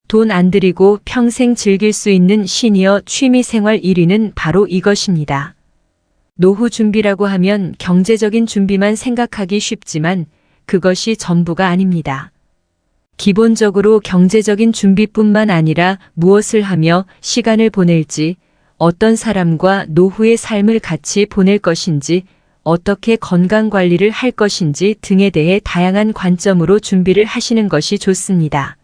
돈 안 들이고 평생 즐길 수 있는 시니어 취미생활 1위는 바로 이것입니다. 노후 준비라고 하면 경제적인 준비만 생각하기 쉽지만 그것이 전부가 아닙니다. 기본적으로 경제적인 준비뿐만 아니라 무엇을 하며 시간을 보낼지, 어떤 사람과 노후의 삶을 같이 보낼 것인지, 어떻게 건강관리를 할 것인지 등에 대해 다양한 관점으로 준비를 하시는 것이 좋습니다.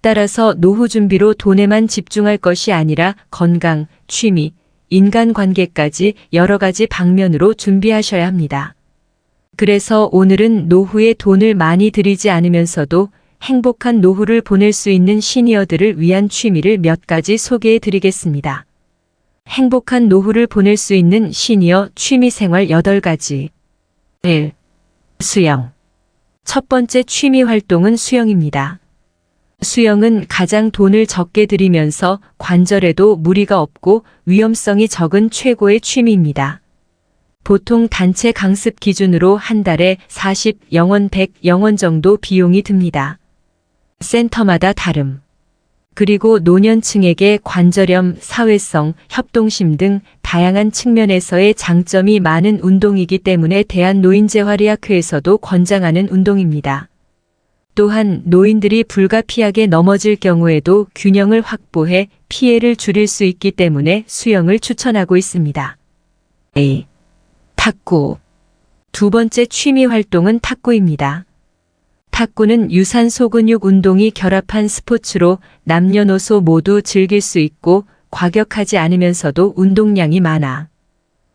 따라서 노후 준비로 돈에만 집중할 것이 아니라 건강, 취미, 인간관계까지 여러 가지 방면으로 준비하셔야 합니다. 그래서 오늘은 노후에 돈을 많이 들이지 않으면서도 행복한 노후를 보낼 수 있는 시니어들을 위한 취미를 몇 가지 소개해 드리겠습니다. 행복한 노후를 보낼 수 있는 시니어 취미생활 8가지. 1. 수영. 첫 번째 취미 활동은 수영입니다. 수영은 가장 돈을 적게 들이면서 관절에도 무리가 없고 위험성이 적은 최고의 취미입니다. 보통 단체 강습 기준으로 한 달에 40영원, 100영원 정도 비용이 듭니다. 센터마다 다름. 그리고 노년층에게 관절염, 사회성, 협동심 등 다양한 측면에서의 장점이 많은 운동이기 때문에 대한노인재활의학회에서도 권장하는 운동입니다. 또한 노인들이 불가피하게 넘어질 경우에도 균형을 확보해 피해를 줄일 수 있기 때문에 수영을 추천하고 있습니다. A. 탁구. 두 번째 취미 활동은 탁구입니다. 탁구는 유산소 근육 운동이 결합한 스포츠로 남녀노소 모두 즐길 수 있고 과격하지 않으면서도 운동량이 많아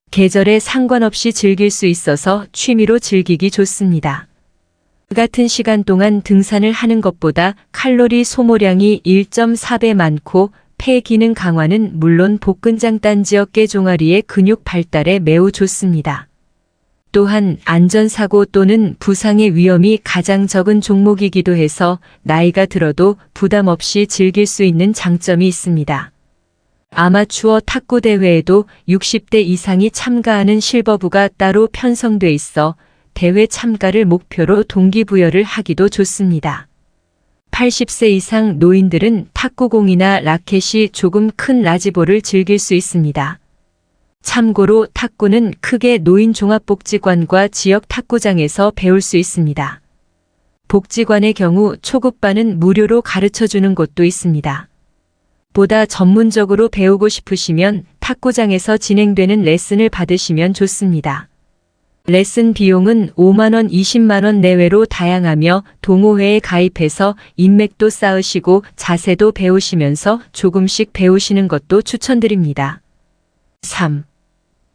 계절에 상관없이 즐길 수 있어서 취미로 즐기기 좋습니다. 같은 시간 동안 등산을 하는 것보다 칼로리 소모량이 1.4배 많고 폐 기능 강화는 물론 복근장 단지역 깨종아리의 근육 발달에 매우 좋습니다. 또한 안전사고 또는 부상의 위험이 가장 적은 종목이기도 해서 나이가 들어도 부담 없이 즐길 수 있는 장점이 있습니다. 아마추어 탁구 대회에도 60대 이상이 참가하는 실버부가 따로 편성돼 있어 대회 참가를 목표로 동기부여를 하기도 좋습니다. 80세 이상 노인들은 탁구공이나 라켓이 조금 큰 라지볼을 즐길 수 있습니다. 참고로 탁구는 크게 노인종합복지관과 지역 탁구장에서 배울 수 있습니다. 복지관의 경우 초급반은 무료로 가르쳐주는 곳도 있습니다. 보다 전문적으로 배우고 싶으시면 탁구장에서 진행되는 레슨을 받으시면 좋습니다. 레슨 비용은 5만원, 20만원 내외로 다양하며 동호회에 가입해서 인맥도 쌓으시고 자세도 배우시면서 조금씩 배우시는 것도 추천드립니다. 3.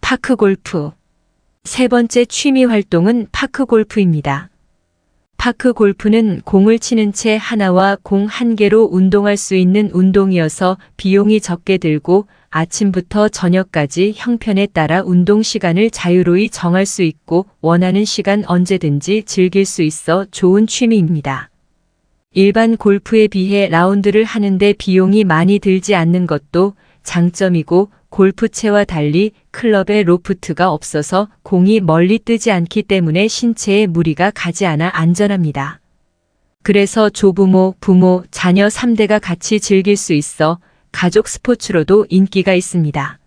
파크골프. 세 번째 취미 활동은 파크골프입니다. 파크골프는 공을 치는 채 하나와 공 한 개로 운동할 수 있는 운동이어서 비용이 적게 들고 아침부터 저녁까지 형편에 따라 운동 시간을 자유로이 정할 수 있고 원하는 시간 언제든지 즐길 수 있어 좋은 취미입니다. 일반 골프에 비해 라운드를 하는데 비용이 많이 들지 않는 것도 장점이고 골프채와 달리 클럽에 로프트가 없어서 공이 멀리 뜨지 않기 때문에 신체에 무리가 가지 않아 안전합니다. 그래서 조부모, 부모, 자녀 3대가 같이 즐길 수 있어 가족 스포츠로도 인기가 있습니다.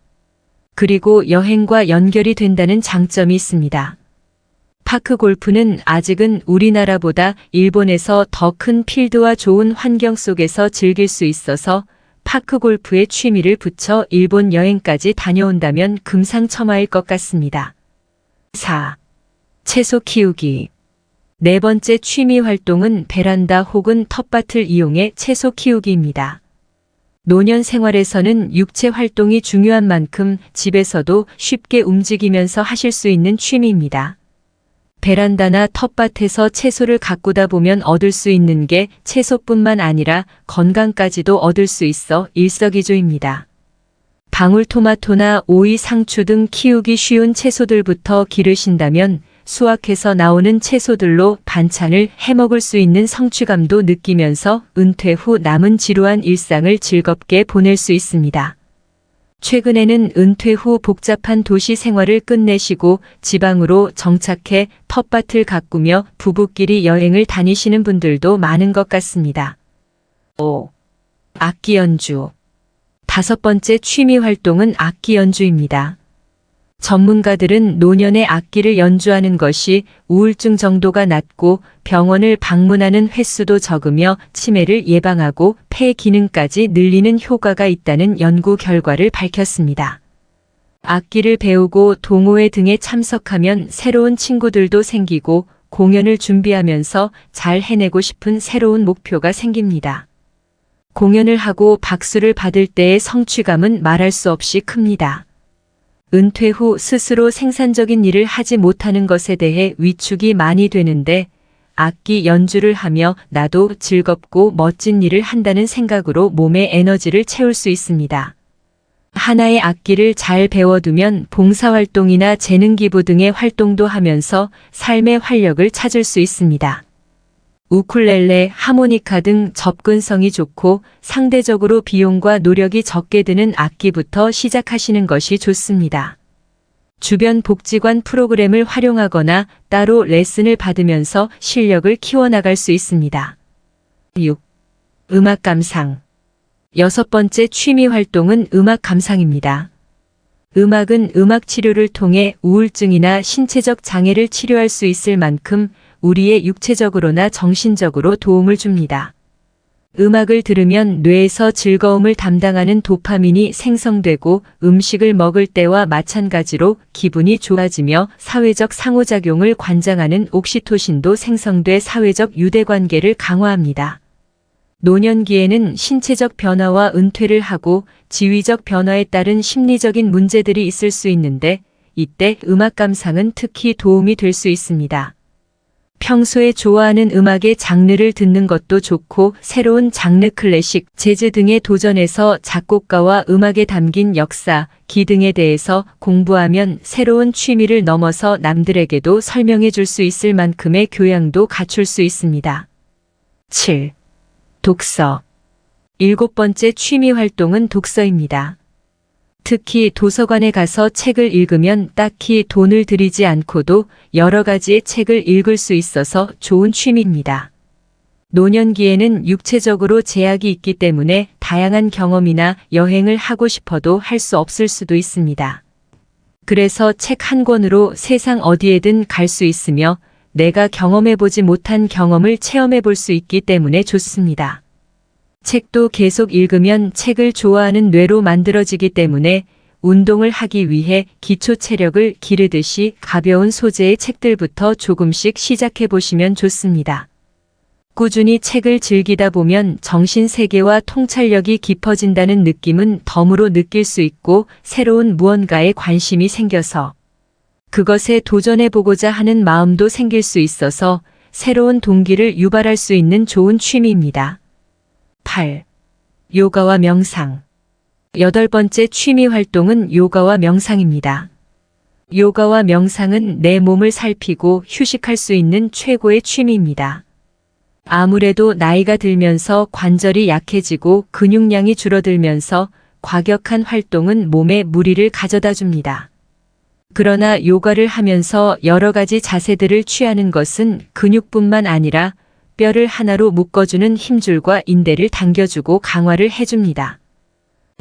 그리고 여행과 연결이 된다는 장점이 있습니다. 파크 골프는 아직은 우리나라보다 일본에서 더 큰 필드와 좋은 환경 속에서 즐길 수 있어서 파크 골프에 취미를 붙여 일본 여행까지 다녀온다면 금상첨화일 것 같습니다. 4. 채소 키우기. 네 번째 취미 활동은 베란다 혹은 텃밭을 이용해 채소 키우기입니다. 노년 생활에서는 육체 활동이 중요한 만큼 집에서도 쉽게 움직이면서 하실 수 있는 취미입니다. 베란다나 텃밭에서 채소를 가꾸다 보면 얻을 수 있는 게 채소뿐만 아니라 건강까지도 얻을 수 있어 일석이조입니다. 방울토마토나 오이, 상추 등 키우기 쉬운 채소들부터 기르신다면 수확해서 나오는 채소들로 반찬을 해먹을 수 있는 성취감도 느끼면서 은퇴 후 남은 지루한 일상을 즐겁게 보낼 수 있습니다. 최근에는 은퇴 후 복잡한 도시 생활을 끝내시고 지방으로 정착해 텃밭을 가꾸며 부부끼리 여행을 다니시는 분들도 많은 것 같습니다. 5. 악기 연주. 5번째 취미 활동은 악기 연주입니다. 전문가들은 노년에 악기를 연주하는 것이 우울증 정도가 낮고 병원을 방문하는 횟수도 적으며 치매를 예방하고 폐 기능까지 늘리는 효과가 있다는 연구 결과를 밝혔습니다. 악기를 배우고 동호회 등에 참석하면 새로운 친구들도 생기고 공연을 준비하면서 잘 해내고 싶은 새로운 목표가 생깁니다. 공연을 하고 박수를 받을 때의 성취감은 말할 수 없이 큽니다. 은퇴 후 스스로 생산적인 일을 하지 못하는 것에 대해 위축이 많이 되는데 악기 연주를 하며 나도 즐겁고 멋진 일을 한다는 생각으로 몸의 에너지를 채울 수 있습니다. 하나의 악기를 잘 배워두면 봉사활동이나 재능기부 등의 활동도 하면서 삶의 활력을 찾을 수 있습니다. 우쿨렐레, 하모니카 등 접근성이 좋고 상대적으로 비용과 노력이 적게 드는 악기부터 시작하시는 것이 좋습니다. 주변 복지관 프로그램을 활용하거나 따로 레슨을 받으면서 실력을 키워나갈 수 있습니다. 6. 음악 감상. 6번째 취미 활동은 음악 감상입니다. 음악은 음악 치료를 통해 우울증이나 신체적 장애를 치료할 수 있을 만큼 우리의 육체적으로나 정신적으로 도움을 줍니다. 음악을 들으면 뇌에서 즐거움을 담당하는 도파민이 생성되고 음식을 먹을 때와 마찬가지로 기분이 좋아지며 사회적 상호작용을 관장하는 옥시토신도 생성돼 사회적 유대관계를 강화합니다. 노년기에는 신체적 변화와 은퇴를 하고 지위적 변화에 따른 심리적인 문제들이 있을 수 있는데 이때 음악 감상은 특히 도움이 될 수 있습니다. 평소에 좋아하는 음악의 장르를 듣는 것도 좋고 새로운 장르 클래식, 재즈 등에 도전해서 작곡가와 음악에 담긴 역사, 기 등에 대해서 공부하면 새로운 취미를 넘어서 남들에게도 설명해 줄 수 있을 만큼의 교양도 갖출 수 있습니다. 7. 독서. 7번째 취미 활동은 독서입니다. 특히 도서관에 가서 책을 읽으면 딱히 돈을 들이지 않고도 여러 가지의 책을 읽을 수 있어서 좋은 취미입니다. 노년기에는 육체적으로 제약이 있기 때문에 다양한 경험이나 여행을 하고 싶어도 할 수 없을 수도 있습니다. 그래서 책 한 권으로 세상 어디에든 갈 수 있으며 내가 경험해보지 못한 경험을 체험해볼 수 있기 때문에 좋습니다. 책도 계속 읽으면 책을 좋아하는 뇌로 만들어지기 때문에 운동을 하기 위해 기초 체력을 기르듯이 가벼운 소재의 책들부터 조금씩 시작해 보시면 좋습니다. 꾸준히 책을 즐기다 보면 정신 세계와 통찰력이 깊어진다는 느낌은 덤으로 느낄 수 있고 새로운 무언가에 관심이 생겨서 그것에 도전해 보고자 하는 마음도 생길 수 있어서 새로운 동기를 유발할 수 있는 좋은 취미입니다. 8. 요가와 명상. 8번째 취미 활동은 요가와 명상입니다. 요가와 명상은 내 몸을 살피고 휴식할 수 있는 최고의 취미입니다. 아무래도 나이가 들면서 관절이 약해지고 근육량이 줄어들면서 과격한 활동은 몸에 무리를 가져다 줍니다. 그러나 요가를 하면서 여러 가지 자세들을 취하는 것은 근육뿐만 아니라 뼈를 하나로 묶어주는 힘줄과 인대를 당겨주고 강화를 해줍니다.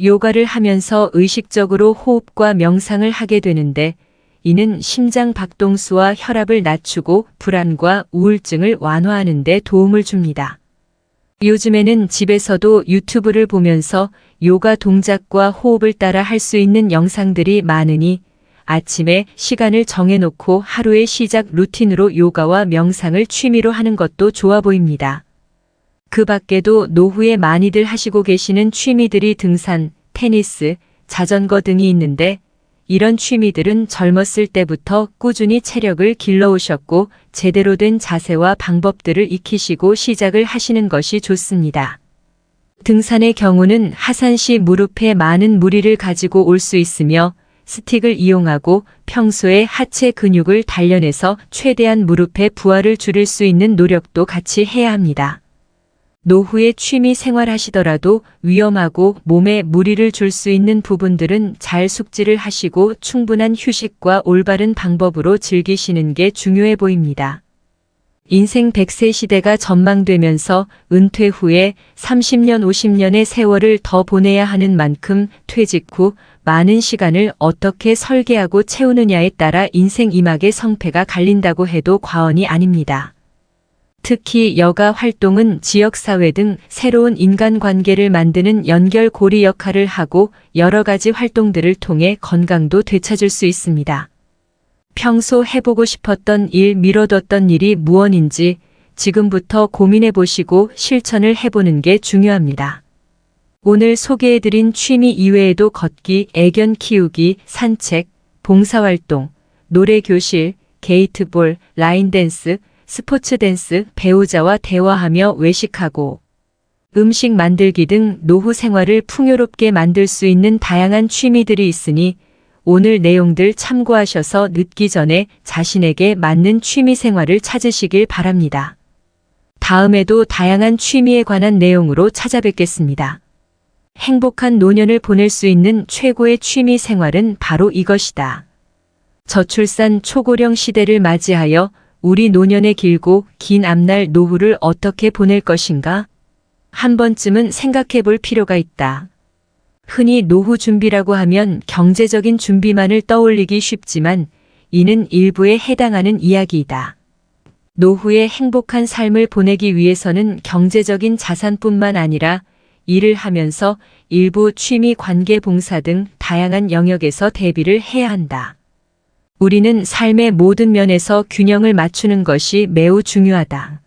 요가를 하면서 의식적으로 호흡과 명상을 하게 되는데 이는 심장 박동수와 혈압을 낮추고 불안과 우울증을 완화하는 데 도움을 줍니다. 요즘에는 집에서도 유튜브를 보면서 요가 동작과 호흡을 따라 할 수 있는 영상들이 많으니 아침에 시간을 정해놓고 하루의 시작 루틴으로 요가와 명상을 취미로 하는 것도 좋아 보입니다. 그 밖에도 노후에 많이들 하시고 계시는 취미들이 등산, 테니스, 자전거 등이 있는데 이런 취미들은 젊었을 때부터 꾸준히 체력을 길러오셨고 제대로 된 자세와 방법들을 익히시고 시작을 하시는 것이 좋습니다. 등산의 경우는 하산시 무릎에 많은 무리를 가지고 올 수 있으며 스틱을 이용하고 평소에 하체 근육을 단련해서 최대한 무릎의 부하를 줄일 수 있는 노력도 같이 해야 합니다. 노후에 취미 생활하시더라도 위험하고 몸에 무리를 줄 수 있는 부분들은 잘 숙지를 하시고 충분한 휴식과 올바른 방법으로 즐기시는 게 중요해 보입니다. 인생 100세 시대가 전망되면서 은퇴 후에 30년, 50년의 세월을 더 보내야 하는 만큼 퇴직 후 많은 시간을 어떻게 설계하고 채우느냐에 따라 인생 이막의 성패가 갈린다고 해도 과언이 아닙니다. 특히 여가 활동은 지역사회 등 새로운 인간관계를 만드는 연결고리 역할을 하고 여러 가지 활동들을 통해 건강도 되찾을 수 있습니다. 평소 해보고 싶었던 일, 미뤄뒀던 일이 무엇인지 지금부터 고민해 보시고 실천을 해보는 게 중요합니다. 오늘 소개해드린 취미 이외에도 걷기, 애견 키우기, 산책, 봉사활동, 노래교실, 게이트볼, 라인댄스, 스포츠댄스, 배우자와 대화하며 외식하고 음식 만들기 등 노후 생활을 풍요롭게 만들 수 있는 다양한 취미들이 있으니 오늘 내용들 참고하셔서 늦기 전에 자신에게 맞는 취미 생활을 찾으시길 바랍니다. 다음에도 다양한 취미에 관한 내용으로 찾아뵙겠습니다. 행복한 노년을 보낼 수 있는 최고의 취미 생활은 바로 이것이다. 저출산 초고령 시대를 맞이하여 우리 노년의 길고 긴 앞날 노후를 어떻게 보낼 것인가? 한 번쯤은 생각해 볼 필요가 있다. 흔히 노후 준비라고 하면 경제적인 준비만을 떠올리기 쉽지만 이는 일부에 해당하는 이야기이다. 노후의 행복한 삶을 보내기 위해서는 경제적인 자산뿐만 아니라 일을 하면서 일부 취미 관계 봉사 등 다양한 영역에서 대비를 해야 한다. 우리는 삶의 모든 면에서 균형을 맞추는 것이 매우 중요하다.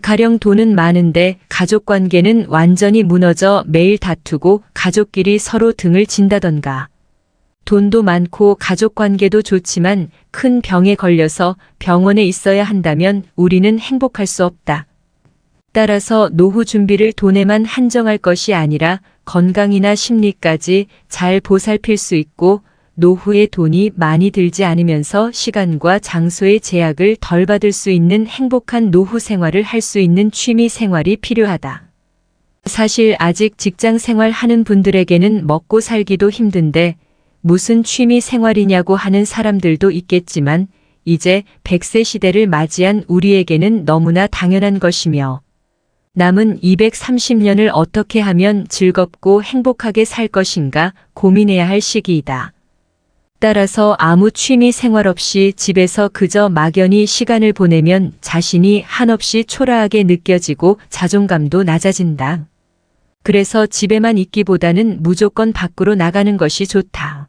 가령 돈은 많은데 가족 관계는 완전히 무너져 매일 다투고 가족끼리 서로 등을 진다던가. 돈도 많고 가족 관계도 좋지만 큰 병에 걸려서 병원에 있어야 한다면 우리는 행복할 수 없다. 따라서 노후 준비를 돈에만 한정할 것이 아니라 건강이나 심리까지 잘 보살필 수 있고 노후에 돈이 많이 들지 않으면서 시간과 장소의 제약을 덜 받을 수 있는 행복한 노후 생활을 할 수 있는 취미 생활이 필요하다. 사실 아직 직장 생활 하는 분들에게는 먹고 살기도 힘든데 무슨 취미 생활이냐고 하는 사람들도 있겠지만 이제 100세 시대를 맞이한 우리에게는 너무나 당연한 것이며 남은 230년을 어떻게 하면 즐겁고 행복하게 살 것인가 고민해야 할 시기이다. 따라서 아무 취미 생활 없이 집에서 그저 막연히 시간을 보내면 자신이 한없이 초라하게 느껴지고 자존감도 낮아진다. 그래서 집에만 있기보다는 무조건 밖으로 나가는 것이 좋다.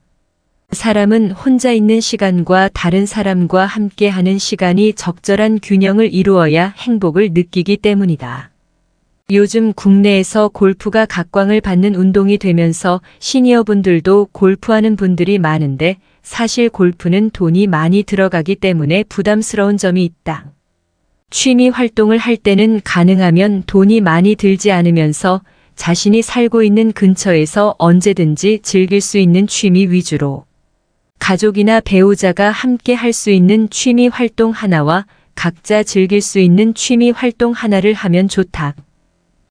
사람은 혼자 있는 시간과 다른 사람과 함께하는 시간이 적절한 균형을 이루어야 행복을 느끼기 때문이다. 요즘 국내에서 골프가 각광을 받는 운동이 되면서 시니어분들도 골프하는 분들이 많은데 사실 골프는 돈이 많이 들어가기 때문에 부담스러운 점이 있다. 취미 활동을 할 때는 가능하면 돈이 많이 들지 않으면서 자신이 살고 있는 근처에서 언제든지 즐길 수 있는 취미 위주로 가족이나 배우자가 함께 할 수 있는 취미 활동 하나와 각자 즐길 수 있는 취미 활동 하나를 하면 좋다.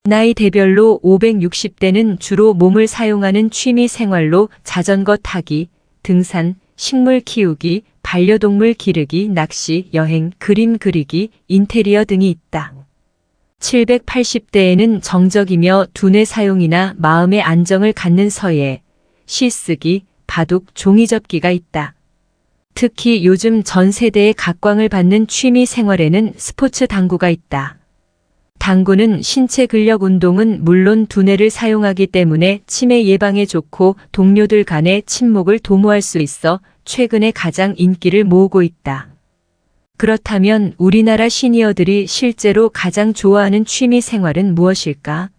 나이대별로 560대는 주로 몸을 사용하는 취미 생활로 자전거 타기, 등산, 식물 키우기, 반려동물 기르기, 낚시, 여행, 그림 그리기, 인테리어 등이 있다. 780대에는 정적이며 두뇌 사용이나 마음의 안정을 갖는 서예, 시쓰기, 바둑, 종이접기가 있다. 특히 요즘 전 세대의 각광을 받는 취미 생활에는 스포츠 당구가 있다. 당구는 신체 근력 운동은 물론 두뇌를 사용하기 때문에 치매 예방에 좋고 동료들 간의 친목을 도모할 수 있어 최근에 가장 인기를 모으고 있다. 그렇다면 우리나라 시니어들이 실제로 가장 좋아하는 취미 생활은 무엇일까?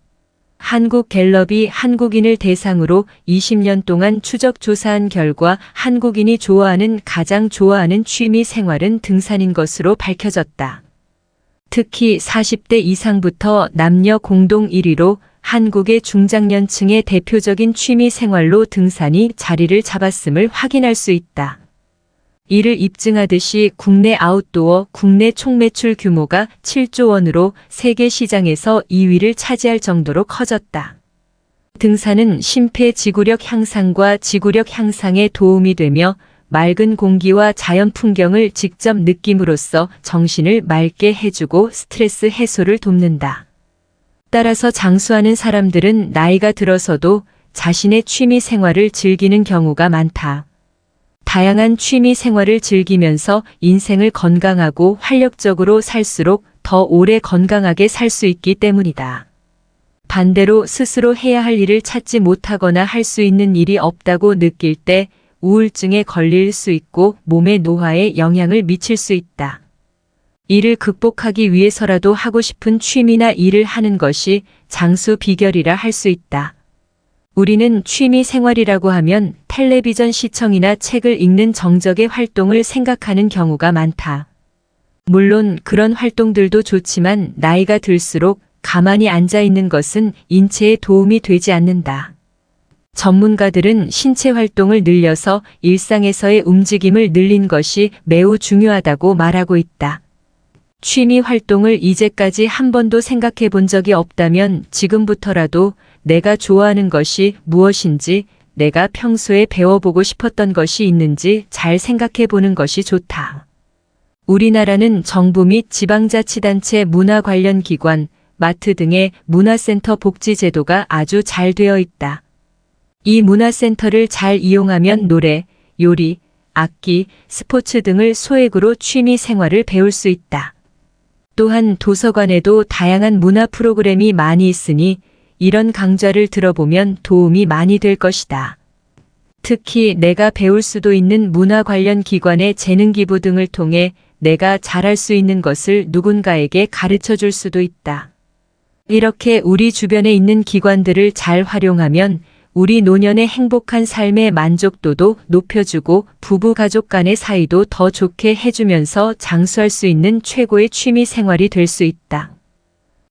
한국갤럽이 한국인을 대상으로 20년 동안 추적 조사한 결과 한국인이 가장 좋아하는 취미 생활은 등산인 것으로 밝혀졌다. 특히 40대 이상부터 남녀 공동 1위로 한국의 중장년층의 대표적인 취미 생활로 등산이 자리를 잡았음을 확인할 수 있다. 이를 입증하듯이 국내 아웃도어 국내 총매출 규모가 7조 원으로 세계 시장에서 2위를 차지할 정도로 커졌다. 등산은 심폐지구력 향상과 지구력 향상에 도움이 되며 맑은 공기와 자연 풍경을 직접 느낌으로써 정신을 맑게 해주고 스트레스 해소를 돕는다. 따라서 장수하는 사람들은 나이가 들어서도 자신의 취미 생활을 즐기는 경우가 많다. 다양한 취미 생활을 즐기면서 인생을 건강하고 활력적으로 살수록 더 오래 건강하게 살 수 있기 때문이다. 반대로 스스로 해야 할 일을 찾지 못하거나 할 수 있는 일이 없다고 느낄 때 우울증에 걸릴 수 있고 몸의 노화에 영향을 미칠 수 있다. 이를 극복하기 위해서라도 하고 싶은 취미나 일을 하는 것이 장수 비결이라 할 수 있다. 우리는 취미 생활이라고 하면 텔레비전 시청이나 책을 읽는 정적의 활동을 생각하는 경우가 많다. 물론 그런 활동들도 좋지만 나이가 들수록 가만히 앉아 있는 것은 인체에 도움이 되지 않는다. 전문가들은 신체 활동을 늘려서 일상에서의 움직임을 늘린 것이 매우 중요하다고 말하고 있다. 취미 활동을 이제까지 한 번도 생각해 본 적이 없다면 지금부터라도 내가 좋아하는 것이 무엇인지, 내가 평소에 배워보고 싶었던 것이 있는지 잘 생각해 보는 것이 좋다. 우리나라는 정부 및 지방자치단체 문화 관련 기관, 마트 등의 문화센터 복지 제도가 아주 잘 되어 있다. 이 문화센터를 잘 이용하면 노래, 요리, 악기, 스포츠 등을 소액으로 취미 생활을 배울 수 있다. 또한 도서관에도 다양한 문화 프로그램이 많이 있으니 이런 강좌를 들어보면 도움이 많이 될 것이다. 특히 내가 배울 수도 있는 문화 관련 기관의 재능 기부 등을 통해 내가 잘할 수 있는 것을 누군가에게 가르쳐 줄 수도 있다. 이렇게 우리 주변에 있는 기관들을 잘 활용하면 우리 노년의 행복한 삶의 만족도도 높여주고 부부 가족 간의 사이도 더 좋게 해주면서 장수할 수 있는 최고의 취미 생활이 될 수 있다.